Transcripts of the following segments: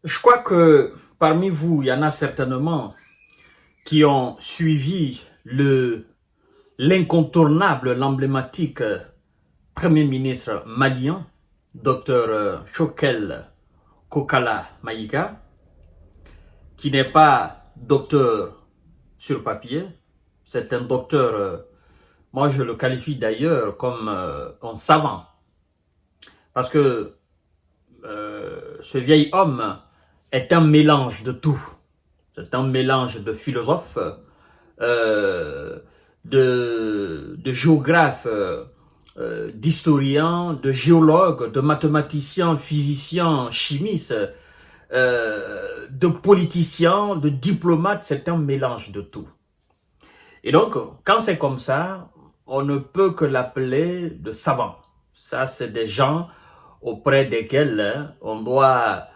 Je crois que parmi vous, il y en a certainement qui ont suivi l'incontournable, l'emblématique Premier ministre malien, Dr Choquel Kokala Maïga, qui n'est pas docteur sur papier, c'est un docteur, moi je le qualifie d'ailleurs comme un savant, parce que ce vieil homme est un mélange de tout. C'est un mélange de philosophes, de géographes, d'historiens, de géologues, de mathématiciens, physiciens, chimistes, de politiciens, de diplomates. C'est un mélange de tout. Et donc, quand c'est comme ça, on ne peut que l'appeler de savant. Ça, c'est des gens auprès desquels on doit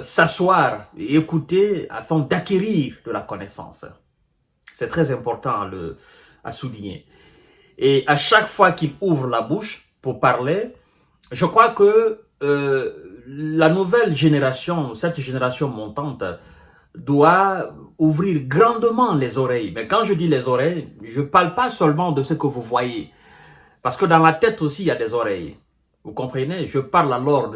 s'asseoir et écouter afin d'acquérir de la connaissance. C'est très important à souligner. Et à chaque fois qu'il ouvre la bouche pour parler, je crois que la nouvelle génération, cette génération montante, doit ouvrir grandement les oreilles. Mais quand je dis les oreilles, je ne parle pas seulement de ce que vous voyez. Parce que dans la tête aussi, il y a des oreilles. Vous comprenez? Je parle alors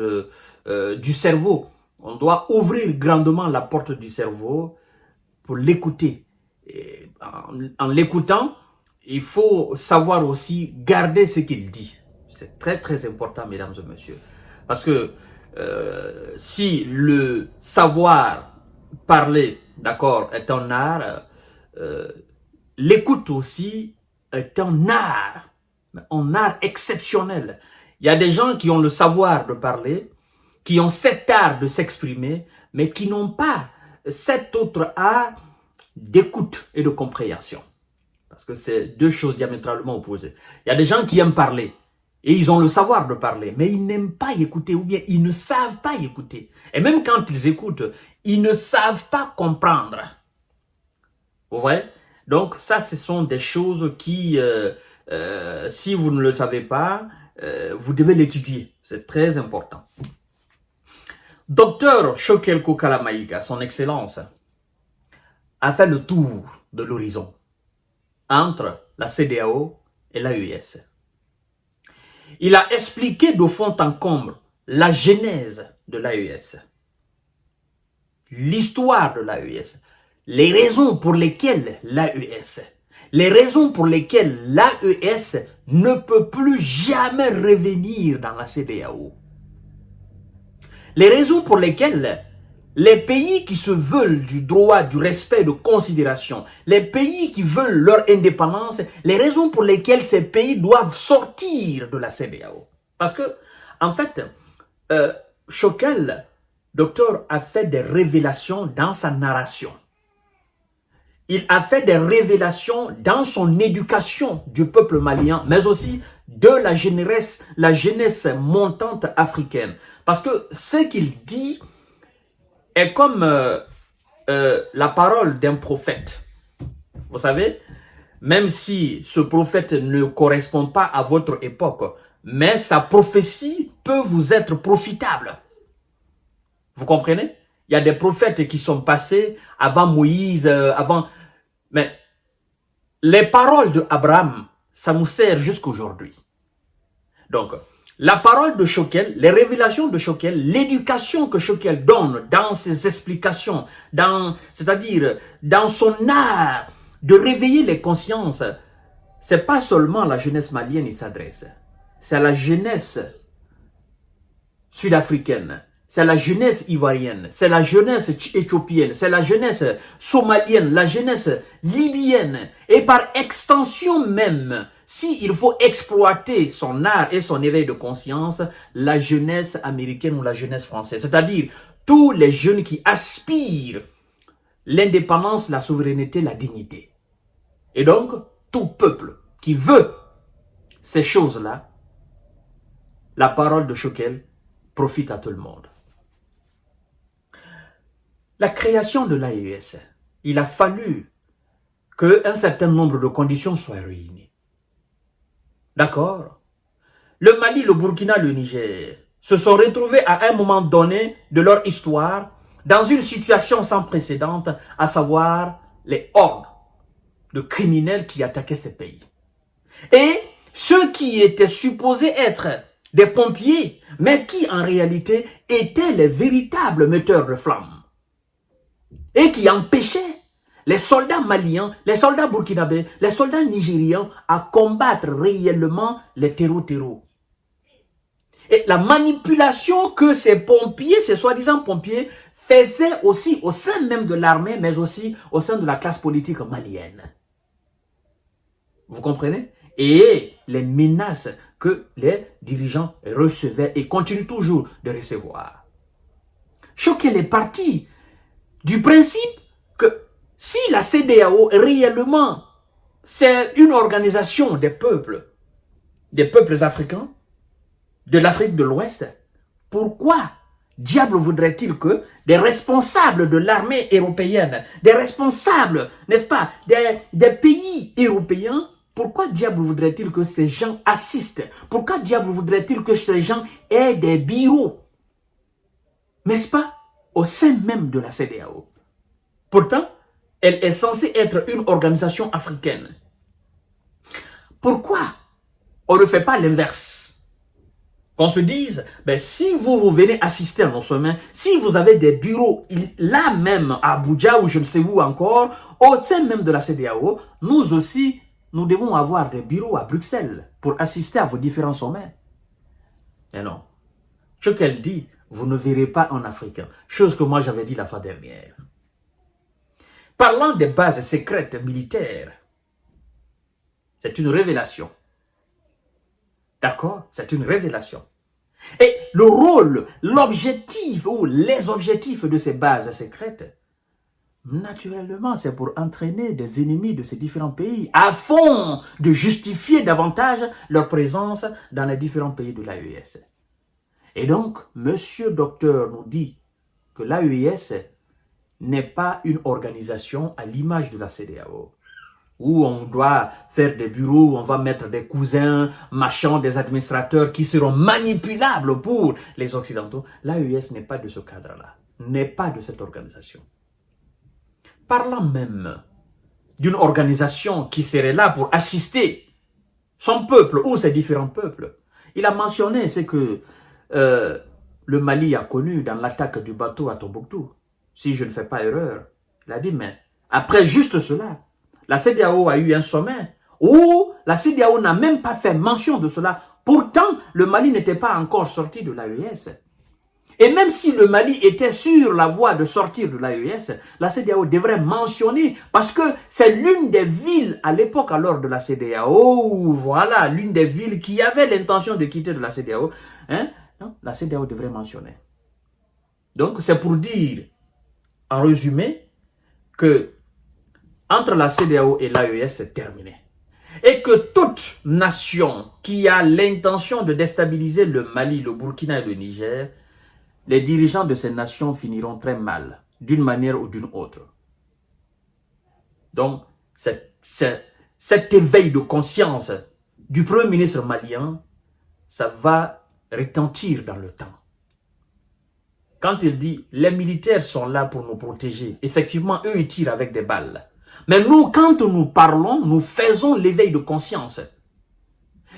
du cerveau. On doit ouvrir grandement la porte du cerveau pour l'écouter. En l'écoutant, il faut savoir aussi garder ce qu'il dit. C'est très très important, mesdames et messieurs. Parce que si le savoir parler, d'accord, est un art, l'écoute aussi est un art exceptionnel. Il y a des gens qui ont le savoir de parler, qui ont cet art de s'exprimer, mais qui n'ont pas cet autre art d'écoute et de compréhension. Parce que c'est deux choses diamétralement opposées. Il y a des gens qui aiment parler, et ils ont le savoir de parler, mais ils n'aiment pas écouter, ou bien ils ne savent pas écouter. Et même quand ils écoutent, ils ne savent pas comprendre. Vous voyez? Donc ça, ce sont des choses qui, si vous ne le savez pas, vous devez l'étudier. C'est très important. Docteur Choquel Kokala Maïga, son excellence, a fait le tour de l'horizon entre la CEDEAO et l'AES. Il a expliqué de fond en comble la genèse de l'AES, l'histoire de l'AES, les raisons pour lesquelles l'AES ne peut plus jamais revenir dans la CEDEAO. Les raisons pour lesquelles les pays qui se veulent du droit, du respect, de considération, les pays qui veulent leur indépendance, les raisons pour lesquelles ces pays doivent sortir de la CEDEAO. Parce que, en fait, Choquel, docteur, a fait des révélations dans sa narration. Il a fait des révélations dans son éducation du peuple malien, mais aussi de la jeunesse montante africaine. Parce que ce qu'il dit est comme la parole d'un prophète. Vous savez, même si ce prophète ne correspond pas à votre époque, mais sa prophétie peut vous être profitable. Vous comprenez? Il y a des prophètes qui sont passés avant Moïse, avant... Mais les paroles d'Abraham, ça nous sert jusqu'aujourd'hui. Donc, la parole de Choquel, les révélations de Choquel, l'éducation que Choquel donne dans ses explications, c'est-à-dire dans son art de réveiller les consciences, c'est pas seulement la jeunesse malienne qui s'adresse, c'est à la jeunesse sud-africaine, c'est la jeunesse ivoirienne, c'est la jeunesse éthiopienne, c'est la jeunesse somalienne, la jeunesse libyenne, et par extension même, s'il faut exploiter son art et son éveil de conscience, la jeunesse américaine ou la jeunesse française, c'est-à-dire tous les jeunes qui aspirent l'indépendance, la souveraineté, la dignité. Et donc, tout peuple qui veut ces choses-là, la parole de Choquel profite à tout le monde. La création de l'AES, il a fallu qu'un certain nombre de conditions soient réunies. D'accord? Le Mali, le Burkina, le Niger se sont retrouvés à un moment donné de leur histoire dans une situation sans précédent, à savoir les hordes de criminels qui attaquaient ces pays. Et ceux qui étaient supposés être des pompiers, mais qui en réalité étaient les véritables metteurs de flammes et qui empêchaient les soldats maliens, les soldats burkinabés, les soldats nigérians à combattre réellement les terreaux. Et la manipulation que ces pompiers, ces soi-disant pompiers, faisaient aussi au sein même de l'armée, mais aussi au sein de la classe politique malienne. Vous comprenez? Et les menaces que les dirigeants recevaient et continuent toujours de recevoir. Choquer est parti du principe que si la CEDEAO réellement c'est une organisation des peuples africains, de l'Afrique de l'Ouest, pourquoi diable voudrait-il que des responsables de l'armée européenne, des responsables, n'est-ce pas, des pays européens, pourquoi diable voudrait-il que ces gens assistent? Pourquoi diable voudrait-il que ces gens aient des bureaux, n'est-ce pas, au sein même de la CEDEAO? Pourtant, elle est censée être une organisation africaine. Pourquoi on ne fait pas l'inverse? Qu'on se dise, ben, si vous venez assister à nos sommets, si vous avez des bureaux là même à Abuja ou je ne sais où encore, au sein même de la CEDEAO, nous aussi, nous devons avoir des bureaux à Bruxelles pour assister à vos différents sommets. Mais non. Ce qu'elle dit, vous ne verrez pas en Africain. Chose que moi j'avais dit la fois dernière. Parlant des bases secrètes militaires, c'est une révélation. D'accord? C'est une révélation. Et le rôle, l'objectif ou les objectifs de ces bases secrètes, naturellement, c'est pour entraîner des ennemis de ces différents pays afin de justifier davantage leur présence dans les différents pays de l'AES. Et donc, Monsieur Docteur nous dit que l'AES n'est pas une organisation à l'image de la CEDEAO, où on doit faire des bureaux, où on va mettre des cousins, machins, des administrateurs qui seront manipulables pour les Occidentaux. L'AES n'est pas de ce cadre-là, n'est pas de cette organisation. Parlant même d'une organisation qui serait là pour assister son peuple ou ses différents peuples, il a mentionné ce que le Mali a connu dans l'attaque du bateau à Tombouctou. Si je ne fais pas erreur, il a dit, mais après juste cela, la CEDEAO a eu un sommet où la CEDEAO n'a même pas fait mention de cela. Pourtant, le Mali n'était pas encore sorti de l'AES. Et même si le Mali était sur la voie de sortir de l'AES, la CEDEAO devrait mentionner, parce que c'est l'une des villes à l'époque alors de la CEDEAO, voilà, l'une des villes qui avait l'intention de quitter de la CEDEAO, hein, la CEDEAO devrait mentionner. Donc c'est pour dire, en résumé, que entre la CEDEAO et l'AES, c'est terminé. Et que toute nation qui a l'intention de déstabiliser le Mali, le Burkina et le Niger, les dirigeants de ces nations finiront très mal, d'une manière ou d'une autre. Donc, cet éveil de conscience du Premier ministre malien, ça va retentir dans le temps. Quand il dit, les militaires sont là pour nous protéger, effectivement, eux, ils tirent avec des balles. Mais nous, quand nous parlons, nous faisons l'éveil de conscience.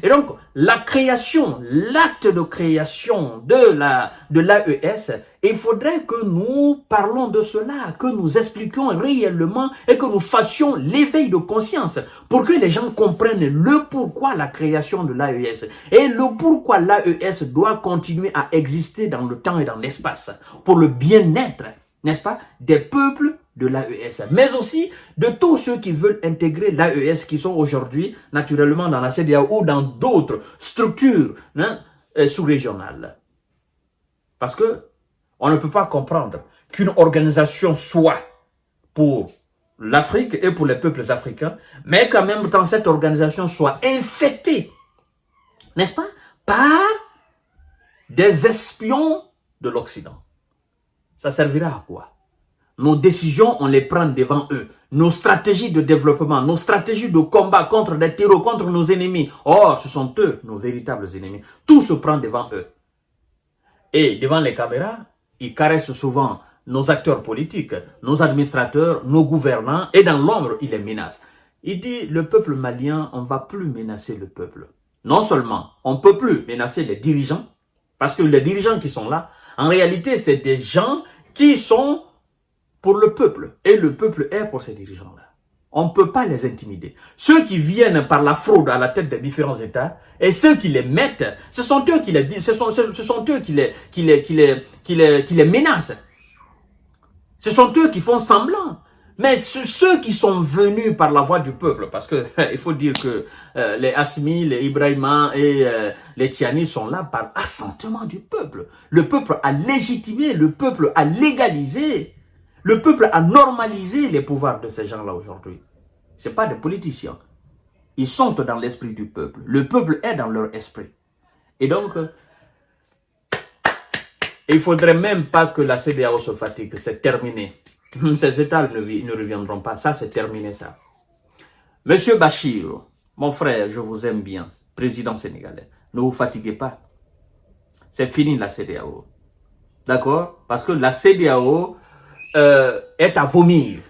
Et donc, la création, l'acte de création de l'AES, il faudrait que nous parlons de cela, que nous expliquions réellement et que nous fassions l'éveil de conscience pour que les gens comprennent le pourquoi la création de l'AES et le pourquoi l'AES doit continuer à exister dans le temps et dans l'espace pour le bien-être, n'est-ce pas, des peuples de l'AES, mais aussi de tous ceux qui veulent intégrer l'AES, qui sont aujourd'hui naturellement dans la CEDEAO ou dans d'autres structures sous-régionales. Parce que on ne peut pas comprendre qu'une organisation soit pour l'Afrique et pour les peuples africains, mais qu'en même temps cette organisation soit infectée, n'est-ce pas, par des espions de l'Occident. Ça servira à quoi? Nos décisions, on les prend devant eux. Nos stratégies de développement, nos stratégies de combat contre les terroristes, contre nos ennemis. Or, ce sont eux, nos véritables ennemis. Tout se prend devant eux. Et devant les caméras, ils caressent souvent nos acteurs politiques, nos administrateurs, nos gouvernants, et dans l'ombre, il les menace. Il dit, le peuple malien, on ne va plus menacer le peuple. Non seulement, on ne peut plus menacer les dirigeants, parce que les dirigeants qui sont là, en réalité, c'est des gens qui sont pour le peuple. Et le peuple est pour ces dirigeants-là. On ne peut pas les intimider. Ceux qui viennent par la fraude à la tête des différents États et ceux qui les mettent, ce sont eux qui les menacent. Ce sont eux qui font semblant. Mais ceux qui sont venus par la voix du peuple, parce que il faut dire que les Assimi, les Ibrahima et les Tiani sont là par assentement du peuple. Le peuple a légitimé, le peuple a légalisé, le peuple a normalisé les pouvoirs de ces gens-là aujourd'hui. Ce ne sont pas des politiciens. Ils sont dans l'esprit du peuple. Le peuple est dans leur esprit. Et donc, il ne faudrait même pas que la CEDEAO se fatigue. C'est terminé. Ces États ne reviendront pas. Ça, c'est terminé, ça. Monsieur Bachir, mon frère, je vous aime bien, président sénégalais. Ne vous fatiguez pas. C'est fini, la CEDEAO. D'accord? Parce que la CEDEAO est à vomir.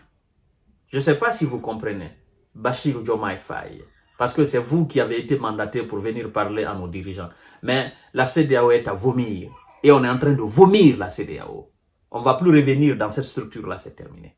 Je ne sais pas si vous comprenez. Bachir Diomaye Faye. Parce que c'est vous qui avez été mandaté pour venir parler à nos dirigeants. Mais la CEDEAO est à vomir. Et on est en train de vomir la CEDEAO. On ne va plus revenir dans cette structure-là, c'est terminé.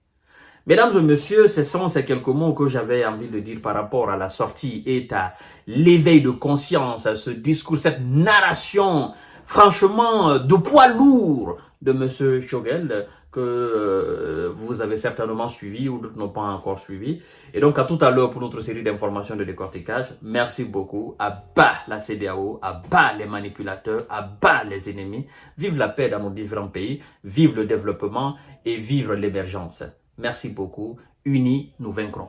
Mesdames et messieurs, ce sont ces quelques mots que j'avais envie de dire par rapport à la sortie et à l'éveil de conscience, à ce discours, cette narration, franchement, de poids lourd de M. Choguel, que vous avez certainement suivi ou d'autres n'ont pas encore suivi. Et donc, à tout à l'heure pour notre série d'informations de décortiquage. Merci beaucoup. À bas la CEDEAO, à bas les manipulateurs, à bas les ennemis. Vive la paix dans nos différents pays, vive le développement et vive l'émergence. Merci beaucoup. Unis, nous vaincrons.